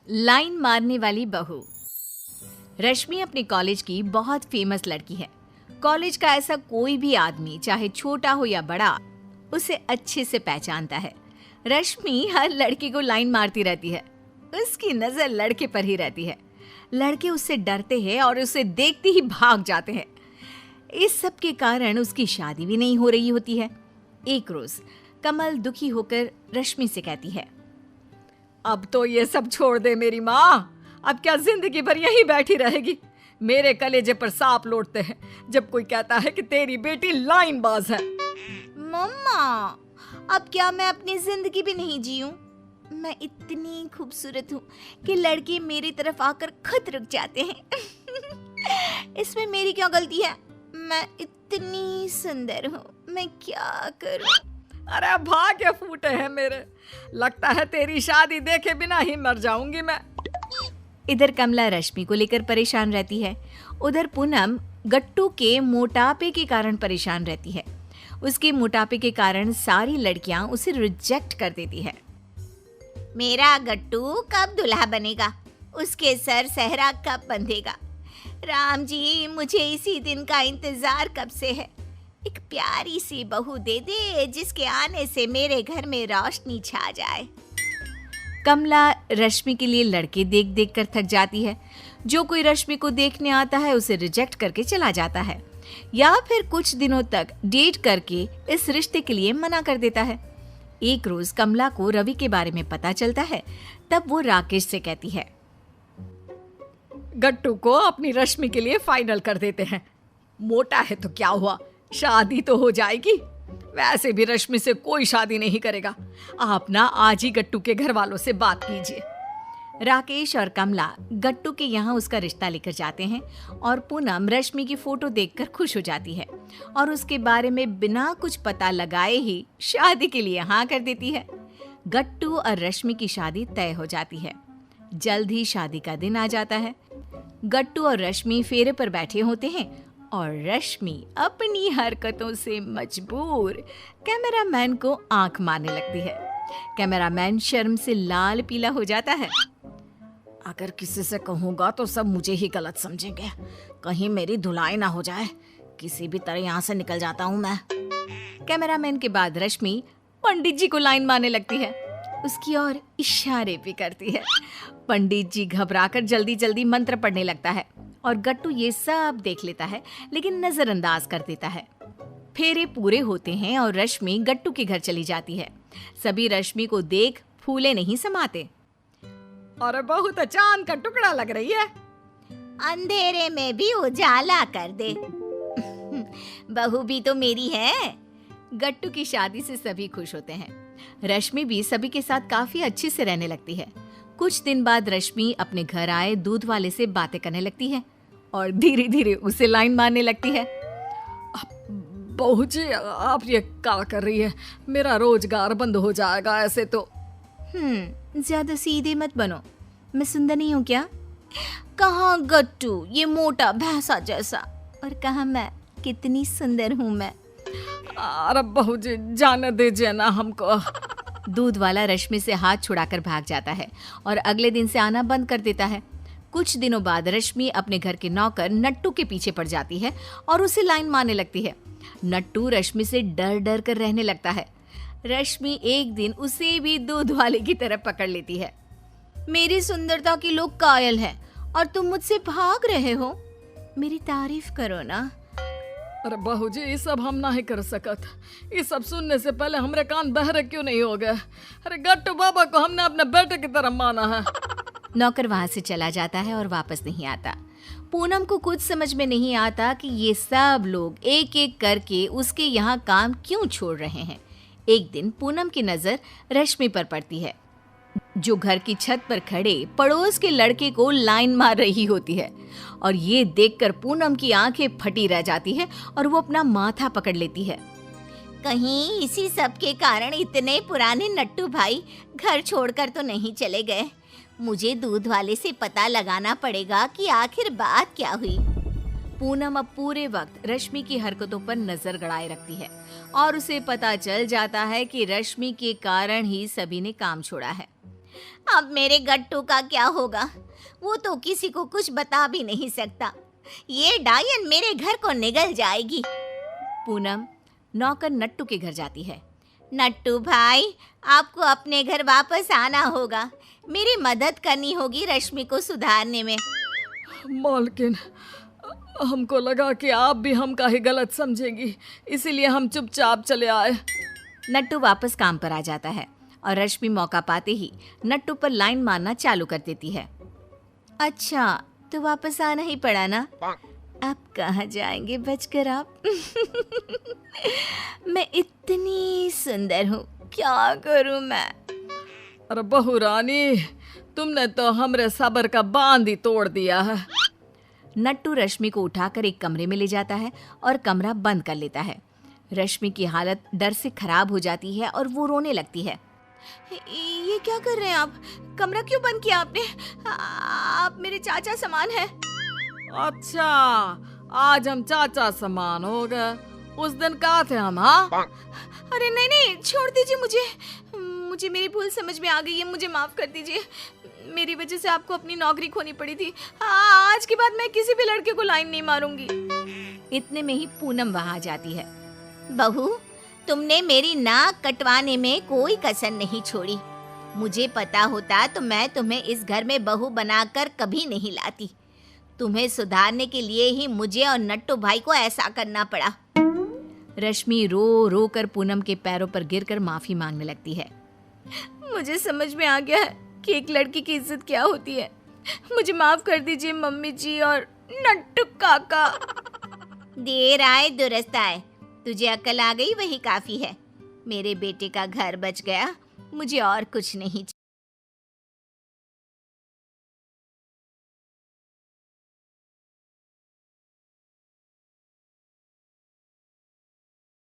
Line मारने वाली बहू। रश्मि अपने कॉलेज की बहुत फेमस लड़की है। कॉलेज का ऐसा कोई भी आदमी, चाहे छोटा हो या बड़ा, उसे अच्छे से पहचानता है। रश्मि हर लड़की को लाइन मारती रहती है। उसकी नजर लड़के पर ही रहती है। लड़के उससे डरते हैं और उसे देखते ही भाग जाते हैं। इस सब के कारण उसकी शादी भी नहीं हो रही होती है। एक रोज कमल दुखी होकर रश्मि से कहती है, अब तो ये सब छोड़ दे मेरी माँ। अब क्या जिंदगी भर यहीं बैठी रहेगी? मेरे कलेजे पर सांप लौटते हैं जब कोई कहता है कि तेरी बेटी लाइन बाज है। मम्मा, अब क्या मैं अपनी जिंदगी भी नहीं जीऊं? मैं इतनी खूबसूरत हूँ कि लड़के मेरी तरफ आकर खुद रुक जाते हैं। इसमें मेरी क्या गलती है? मैं इतनी सुंदर हूँ, मैं क्या करूँ? अरे भाग्य फूटे हैं मेरे। लगता है तेरी शादी देखे बिना ही मर जाऊंगी मैं। इधर कमला रश्मि को लेकर परेशान रहती है। उधर पूनम गट्टू के मोटापे के कारण परेशान रहती है। उसके मोटापे के कारण सारी लड़कियां उसे रिजेक्ट कर देती है। मेरा गट्टू कब दूल्हा बनेगा? उसके सर सहरा कब बंधेगा? राम जी, मुझे इसी दिन का इंतजार कब से है। एक प्यारी सी बहू दे दे जिसके आने से मेरे घर में रोशनी छा जाए। कमला रश्मि के लिए लड़के देख देख कर थक जाती है। जो कोई रश्मि को देखने आता है उसे रिजेक्ट करके चला जाता है या फिर कुछ दिनों तक डेट करके इस रिश्ते के लिए मना कर देता है। एक रोज कमला को रवि के बारे में पता चलता है। तब वो राकेश से कहती है, गट्टू को अपनी रश्मि के लिए फाइनल कर देते हैं। मोटा है तो क्या हुआ, शादी तो हो जाएगी। वैसे भी रश्मि से कोई शादी नहीं करेगा। आप ना आज ही गट्टू के घर वालों से बात कीजिए। राकेश और कमला गट्टू के यहाँ उसका रिश्ता लेकर जाते हैं और पूनम रश्मि की फोटो देखकर खुश हो जाती है और उसके बारे में बिना कुछ पता लगाए ही शादी के लिए हाँ कर देती है। गट्टू और रश्मि की शादी तय हो जाती है। जल्द ही शादी का दिन आ जाता है। गट्टू और रश्मि फेरे पर बैठे होते हैं और रश्मि अपनी हरकतों से मजबूर कैमरामैन को आंख मारने लगती है। कैमरामैन शर्म से लाल पीला हो जाता है। अगर किसी से कहूँगा तो सब मुझे ही गलत समझेंगे। कहीं मेरी धुलाई ना हो जाए। किसी भी तरह यहाँ से निकल जाता हूँ मैं। कैमरामैन के बाद रश्मि पंडित जी को लाइन मारने लगती है। उसकी ओर इशारे भी करती है। पंडित जी घबराकर जल्दी जल्दी मंत्र पढ़ने लगता है और गट्टू ये सब देख लेता है लेकिन नजरअंदाज कर देता है। फेरे पूरे होते हैं और रश्मि गट्टू के घर चली जाती है। सभी रश्मि को देख फूले नहीं समाते। और बहुत चांद का टुकड़ा लग रही है। अंधेरे में भी उजाला कर दे। बहू भी तो मेरी है। गट्टू की शादी से सभी खुश होते हैं। रश्मि भी सभी के साथ काफी अच्छे से रहने लगती है। कुछ दिन बाद रश्मि अपने घर आए दूध वाले से बातें करने लगती है और धीरे धीरे उसे लाइन मारने लगती है। बहू जी, आप ये क्या कर रही है? मेरा रोजगार बंद हो जाएगा ऐसे तो। ज्यादा सीधे मत बनो। मैं सुंदर नहीं हूँ क्या? कहाँ गट्टू ये मोटा भैंसा जैसा, और कहाँ मैं कितनी सुंदर हूँ मैं। अरे बहू जी, जाने दीजिए ना हमको। दूध वाला रश्मि से हाथ छुड़ाकर भाग जाता है और अगले दिन से आना बंद कर देता है। कुछ दिनों बाद रश्मि अपने घर के नौकर नट्टू के पीछे पड़ जाती है और उसे लाइन मारने लगती है। नट्टू रश्मि से डर डर कर रहने लगता है। रश्मि एक दिन उसे भी दूध वाले की तरफ पकड़ लेती है। मेरी सुंदरता के लोग कायल हैं और तुम मुझसे भाग रहे हो। मेरी तारीफ करो ना। अरे बहू जी, ये सब हम नहीं कर सकत। ये सब सुनने से पहले हमारे कान बहरे क्यों नहीं हो गए? अरे गट्टू बाबा को हमने अपने बेटे की तरह माना है। नौकर वहां से चला जाता है और वापस नहीं आता। पूनम को कुछ समझ में नहीं आता कि ये सब लोग एक एक करके उसके यहाँ काम क्यों छोड़ रहे हैं। एक दिन पूनम की नजर रश्मि पर पड़ती है, जो घर की छत पर खड़े पड़ोस के लड़के को लाइन मार रही होती है और ये देखकर पूनम की आंखें फटी रह जाती है और वो अपना माथा पकड़ लेती है। कहीं इसी सब के कारण इतने पुराने नट्टू भाई घर छोड़कर तो नहीं चले गए। मुझे दूध वाले से पता लगाना पड़ेगा कि आखिर बात क्या हुई। पूनम अब पूरे वक्त रश्मि की हरकतों पर नजर गड़ाए रखती है और उसे पता चल जाता है कि रश्मि के कारण ही सभी ने काम छोड़ा है। अब मेरे गट्टू का क्या होगा? वो तो किसी को कुछ बता भी नहीं सकता। ये डायन मेरे घर को निगल जाएगी। पूनम नौकर नट्टू के घर जाती है। नट्टू भाई, आपको अपने घर वापस आना होगा। मेरी मदद करनी होगी रश्मि को सुधारने में। मालकिन, हमको लगा कि आप भी हमका ही गलत समझेंगी, इसीलिए हम चुपचाप चले आए। नट्टू वापस काम पर आ जाता है और रश्मि मौका पाते ही नट्टू पर लाइन मारना चालू कर देती है। अच्छा, तो वापस आना ही पड़ा ना? अब कहाँ जाएंगे बचकर आप? मैं इतनी सुंदर हूँ, क्या करूँ मैं? अरे बहू रानी, तुमने तो हमरे सब्र का बांध ही तोड़ दिया है। नट्टू रश्मि को उठाकर एक कमरे में ले जाता है और कमरा बंद कर लेता है। रश्मि की हालत डर से खराब हो जाती है और वो रोने लगती है। ये क्या कर रहे हैं आप? कमरा क्यों बंद किया आपने? आप मेरे चाचा समान हैं। अच्छा, आज हम चाचा समान हो गए। उस दिन कहाँ थे हम? हाँ, अरे नहीं नहीं, छोड़ दीजिए मुझे मेरी भूल समझ में आ गई है। मुझे माफ कर दीजिए। मेरी वजह से आपको अपनी नौकरी खोनी पड़ी थी। आज के बाद मैं किसी भी लड़के को लाइन नहीं मारूंगी। इतने में ही पूनम वहां आ जाती है। बहू, तुमने मेरी नाक कटवाने में कोई कसर नहीं छोड़ी। मुझे पता होता तो मैं तुम्हें इस घर में बहू बनाकर कभी नहीं लाती। तुम्हें सुधारने के लिए ही मुझे और नट्टू भाई को ऐसा करना पड़ा। रश्मि रो रो कर पूनम के पैरों पर गिरकर माफी मांगने लगती है। मुझे समझ में आ गया है कि एक लड़की की इज्जत क्या होती है। मुझे माफ कर दीजिए मम्मी जी और नट्टू काका। देर आए दुरुस्त आए। तुझे अकल आ गई वही काफी है। मेरे बेटे का घर बच गया, मुझे और कुछ नहीं चाहिए।